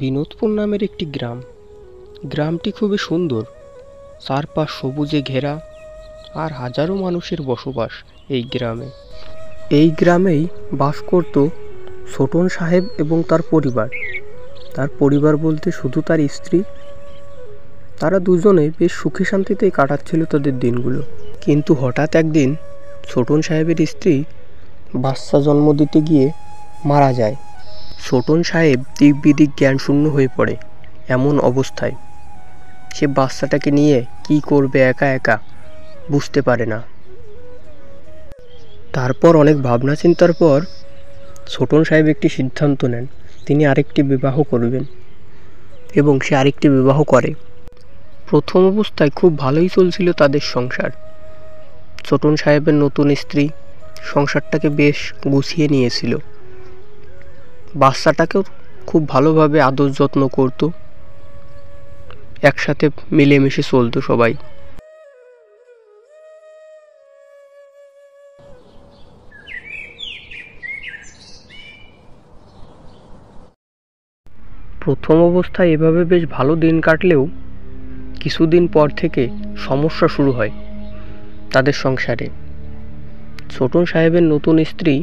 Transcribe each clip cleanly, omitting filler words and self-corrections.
বিনোদপুর নামের একটি গ্রাম। গ্রামটি খুবই সুন্দর, চারপাশ সবুজে ঘেরা, আর হাজারো মানুষের বসবাস এই গ্রামে। এই গ্রামেই বাস করত ছোটন সাহেব এবং তার পরিবার। তার পরিবার বলতে শুধু তার স্ত্রী। তারা দুজনে বেশ সুখে শান্তিতেই কাটাচ্ছিল তাদের দিনগুলো। কিন্তু হঠাৎ একদিন ছোটন সাহেবের স্ত্রী বাচ্চা জন্ম দিতে গিয়ে মারা যায়। ছোটন সাহেব দিক বিদিক জ্ঞানশূন্য হয়ে পড়ে। এমন অবস্থায় সে বাচ্চাটাকে নিয়ে কি করবে একা একা বুঝতে পারে না। তারপর অনেক ভাবনা চিন্তার পর ছোটন সাহেব একটি সিদ্ধান্ত নেন, তিনি আরেকটি বিবাহ করবেন, এবং সে আরেকটি বিবাহ করে। প্রথম অবস্থায় খুব ভালোই চলছিল তাদের সংসার। ছোটন সাহেবের নতুন স্ত্রী সংসারটাকে বেশ গুছিয়ে নিয়েছিল। বাচ্চাটাকেও খুব ভালোভাবে আদর যত্ন করত, একসাথে মিলেমিশে চলতো সবাই। প্রথম অবস্থায় এভাবে বেশ ভালো দিন কাটলেও কিছুদিন পর থেকে সমস্যা শুরু হয় তাদের সংসারে। ছোটন সাহেবের নতুন স্ত্রী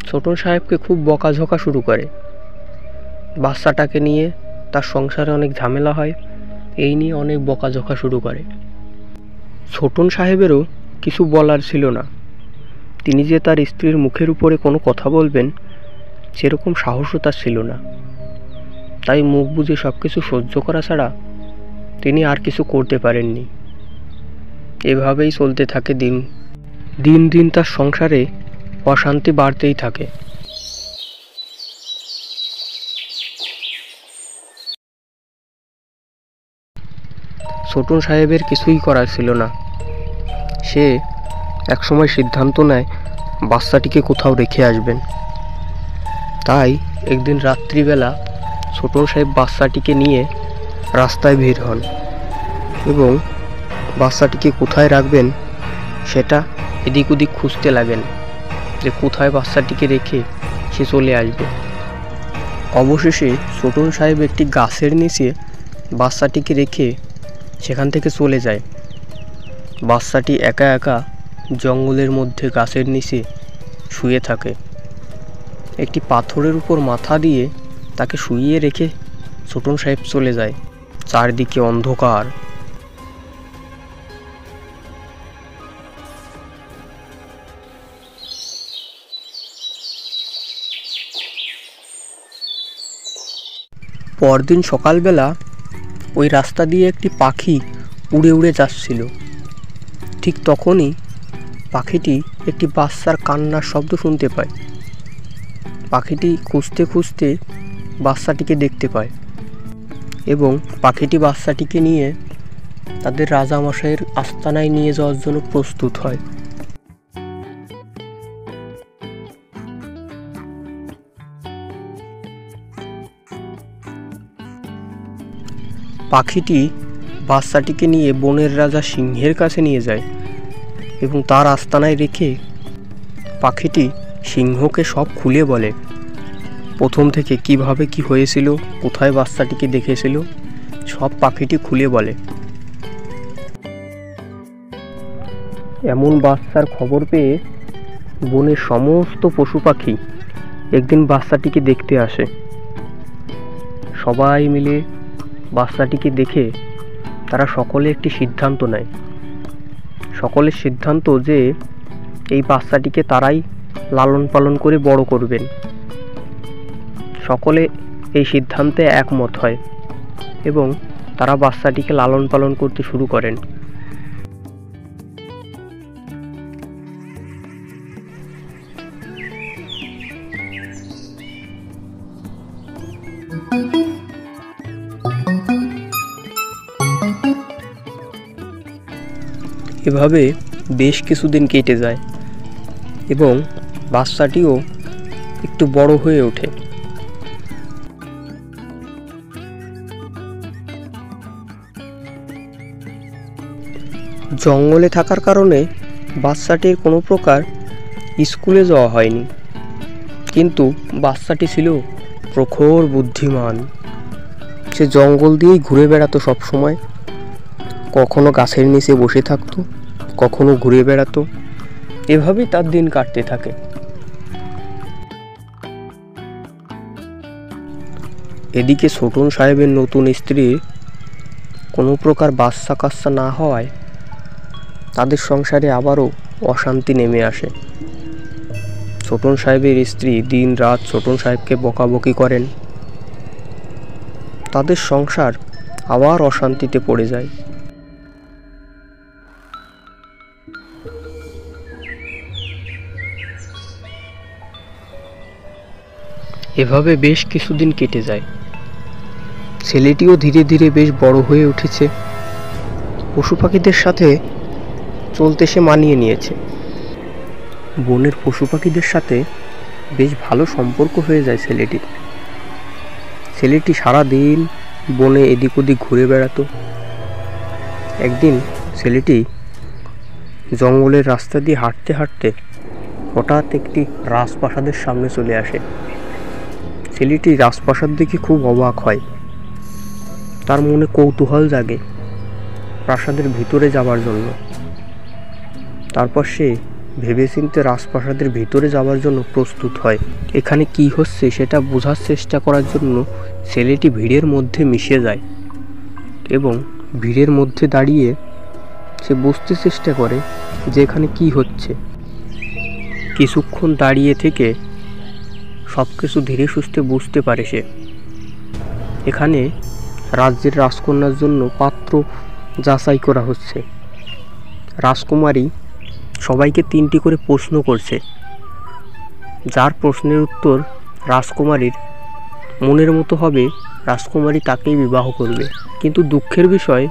ছোটন সাহেবকে খুব বকাঝকা শুরু করে। বাচ্চাটাকে নিয়ে তার সংসারে অনেক ঝামেলা হয়, এই নিয়ে অনেক বকাঝকা শুরু করে। ছোটন সাহেবেরও কিছু বলার ছিল না। তিনি যে তার স্ত্রীর মুখের উপরে কোনো কথা বলবেন সেরকম সাহসও তার ছিল না। তাই মুখ বুজে সব কিছু সহ্য করা ছাড়া তিনি আর কিছু করতে পারেননি। এভাবেই চলতে থাকে দিন। দিন দিন তার সংসারে অশান্তি বাড়তেই থাকে। ছোটন সাহেবের কিছুই করার ছিল না। সে একসময় সিদ্ধান্ত নেয় বাচ্চাটিকে কোথাও রেখে আসবেন। তাই একদিন রাত্রিবেলা ছোটন সাহেব বাচ্চাটিকে নিয়ে রাস্তায় বের হন এবং বাচ্চাটিকে কোথায় রাখবেন সেটা এদিক ওদিক খুঁজতে লাগেন, যে কোথায় বাচ্চাটিকে রেখে সে চলে আসবে। অবশেষে ছোটন সাহেব একটি গাছের নিচে বাচ্চাটিকে রেখে সেখান থেকে চলে যায়। বাচ্চাটি একা একা জঙ্গলের মধ্যে গাছের নিচে শুয়ে থাকে। একটি পাথরের উপর মাথা দিয়ে তাকে শুইয়ে রেখে ছোটন সাহেব চলে যায়। চারদিকে অন্ধকার। পরদিন সকালবেলা ওই রাস্তা দিয়ে একটি পাখি উড়ে উড়ে যাচ্ছিল। ঠিক তখনই পাখিটি একটি বাচ্চার কান্নার শব্দ শুনতে পায়। পাখিটি খুঁজতে খুঁজতে বাচ্চাটিকে দেখতে পায় এবং পাখিটি বাচ্চাটিকে নিয়ে তাদের রাজামশাইয়ের আস্তানায় নিয়ে যাওয়ার জন্য প্রস্তুত হয়। পাখিটি বাচ্চাটিকে নিয়ে বনের রাজা সিংহের কাছে নিয়ে যায় এবং তার আস্তানায় রেখে পাখিটি সিংহকে সব খুলে বলে, প্রথম থেকে কিভাবে কি হয়েছিল, কোথায় বাচ্চাটিকে দেখেছিল, সব পাখিটি খুলে বলে। এমন বাচ্চার খবর পেয়ে বনের সমস্ত পশু পাখি একদিন বাচ্চাটিকে দেখতে আসে। সবাই মিলে বাচ্চাটিকে দেখে তারা সকলে একটি সিদ্ধান্ত নেয়। সকলের সিদ্ধান্ত যে এই বাচ্চাটিকে তারাই লালন পালন করে বড় করবেন। সকলে এই সিদ্ধান্তে একমত হয় এবং তারা বাচ্চাটিকে লালন পালন করতে শুরু করেন। এভাবে বেশ কিছুদিন কেটে যায় এবং বাচ্চাটিও একটু বড় হয়ে ওঠে। জঙ্গলে থাকার কারণে বাচ্চাটির কোনো প্রকার স্কুলে যাওয়া হয়নি, কিন্তু বাচ্চাটি ছিল প্রখর বুদ্ধিমান। সে জঙ্গল দিয়েই ঘুরে বেড়াতো সব সময়। কখনো গাছের নিচে বসে থাকতো, কখনো ঘুরে বেড়াতো। এভাবেই তার দিন কাটতে থাকে। এদিকে ছোটন সাহেবের নতুন স্ত্রীর কোনো প্রকার বাচ্চা কাচ্চা না হওয়ায় তাদের সংসারে আবারও অশান্তি নেমে আসে। ছোটন সাহেবের স্ত্রী দিন রাত ছোটন সাহেবকে বকাবকি করেন। তাদের সংসার আবার অশান্তিতে পড়ে যায়। এভাবে বেশ কিছুদিন কেটে যায়। ছেলেটিও ধীরে ধীরে বেশ বড় হয়ে উঠেছে। পশু পাখিদের সাথে চলতে সে মানিয়ে নিয়েছে। বনের পশু পাখিদের সাথে বেশ ভালো সম্পর্ক হয়ে যায় ছেলেটির। ছেলেটি সারা দিন বনে এদিক ওদিক ঘুরে বেড়াতো। একদিন ছেলেটি জঙ্গলের রাস্তা দিয়ে হাঁটতে হাঁটতে হঠাৎ একটি রাজপ্রাসাদের সামনে চলে আসে। ছেলেটি রাজপ্রাসাদ দেখে খুব অবাক হয়। তার মনে কৌতূহল জাগে প্রাসাদের ভিতরে যাবার জন্য। তারপর সে ভেবেচিন্তে রাজপ্রাসাদের ভিতরে যাওয়ার জন্য প্রস্তুত হয়। এখানে কি হচ্ছে সেটা বোঝার চেষ্টা করার জন্য ছেলেটি ভিড়ের মধ্যে মিশে যায় এবং ভিড়ের মধ্যে দাঁড়িয়ে সে বুঝতে চেষ্টা করে যে এখানে কি হচ্ছে। কিছুক্ষণ দাঁড়িয়ে থেকে সব কিছু ধীরে সুস্থে বুঝতে পারে সে। এখানে রাজ্যের রাজকন্যার জন্য পাত্র যাচাই করা হচ্ছে। রাজকুমারী সবাইকে 3টি করে প্রশ্ন করছে। যার প্রশ্নের উত্তর রাজকুমারীর মনের মতো হবে রাজকুমারী তাকেই বিবাহ করবে। কিন্তু দুঃখের বিষয়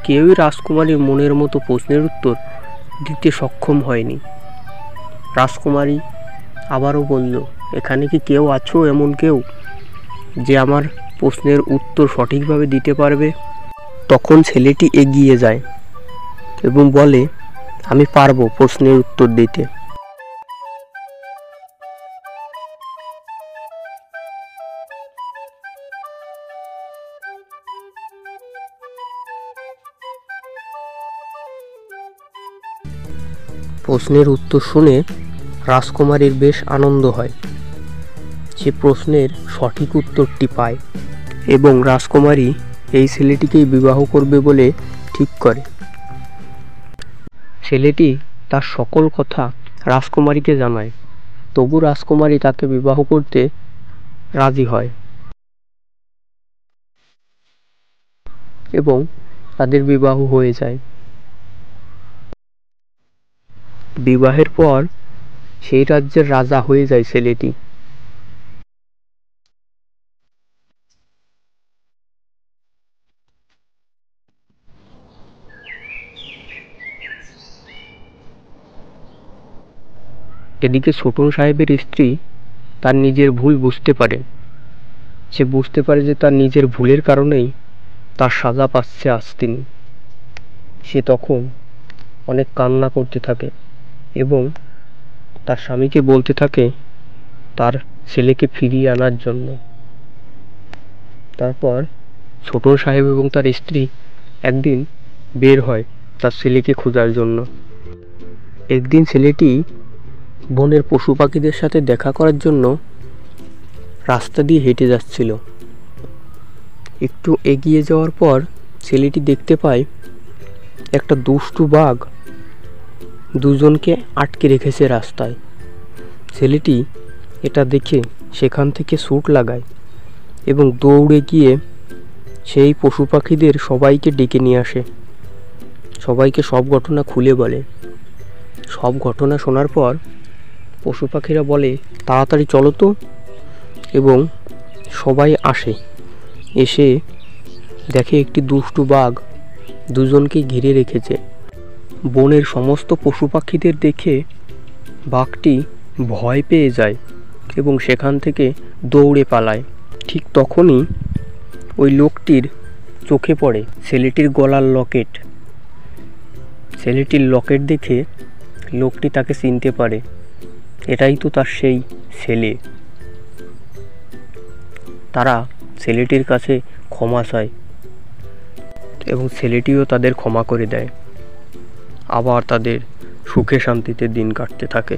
কেউই রাজকুমারীর মনের মতো প্রশ্নের উত্তর দিতে সক্ষম হয়নি। রাজকুমারী আবারও বলল, এখানে কি কেউ আছো এমন কেউ যে আমার প্রশ্নের উত্তর সঠিকভাবে দিতে পারবে? তখন ছেলেটি এগিয়ে যায় এবং বলে, আমি পারবো প্রশ্নের উত্তর দিতে। প্রশ্নের উত্তর শুনে রাজকুমারীর বেশ আনন্দ হয়। সে প্রশ্নের সঠিক উত্তরটি পায় এবং রাজকুমারী এই ছেলেটিকেই বিবাহ করবে বলে ঠিক করে। ছেলেটি তার সকল কথা রাজকুমারীকে জানায়। তবু রাজকুমারী তাকে বিবাহ করতে রাজি হয় এবং তাদের বিবাহ হয়ে যায়। বিবাহের পর সেই রাজ্যের রাজা হয়ে যায় ছেলেটি। এদিকে ছোটন সাহেবের স্ত্রী তার নিজের ভুল বুঝতে পারে। সে বুঝতে পারে যে তার নিজের ভুলের কারণেই তার সাজা পাচ্ছে আজ তিনি। সে তখন অনেক কান্না করতে থাকে এবং তার স্বামীকে বলতে থাকে তার ছেলেকে ফিরিয়ে আনার জন্য। তারপর ছোটন সাহেব এবং তার স্ত্রী একদিন বের হয় তার ছেলেকে খোঁজার জন্য। একদিন ছেলেটি বনের পশু পাখিদের সাথে দেখা করার জন্য রাস্তা দিয়ে হেঁটে যাচ্ছিল। একটু এগিয়ে যাওয়ার পর ছেলেটি দেখতে পায় একটা দুষ্টু বাঘ দুজনকে আটকে রেখেছে রাস্তায়। ছেলেটি এটা দেখে সেখান থেকে ছুট লাগায় এবং দৌড়ে গিয়ে সেই পশু পাখিদের সবাইকে ডেকে নিয়ে আসে। সবাইকে সব ঘটনা খুলে বলে। সব ঘটনা শোনার পর পশু পাখিরা বলে, তাড়াতাড়ি চলো তো। এবং সবাই আসে। এসে দেখে একটি দুষ্টু বাঘ দুজনকে ঘিরে রেখেছে। বনের সমস্ত পশু পাখিদের দেখে বাঘটি ভয় পেয়ে যায় এবং সেখান থেকে দৌড়ে পালায়। ঠিক তখনই ওই লোকটির চোখে পড়ে ছেলেটির গলার লকেট। ছেলেটির লকেট দেখে লোকটি তাকে চিনতে পারে, এটাই তো তার সেই ছেলে। তারা ছেলেটির কাছে ক্ষমা চায় এবং ছেলেটিও তাদের ক্ষমা করে দেয়। আবার তাদের সুখে শান্তিতে দিন কাটতে থাকে।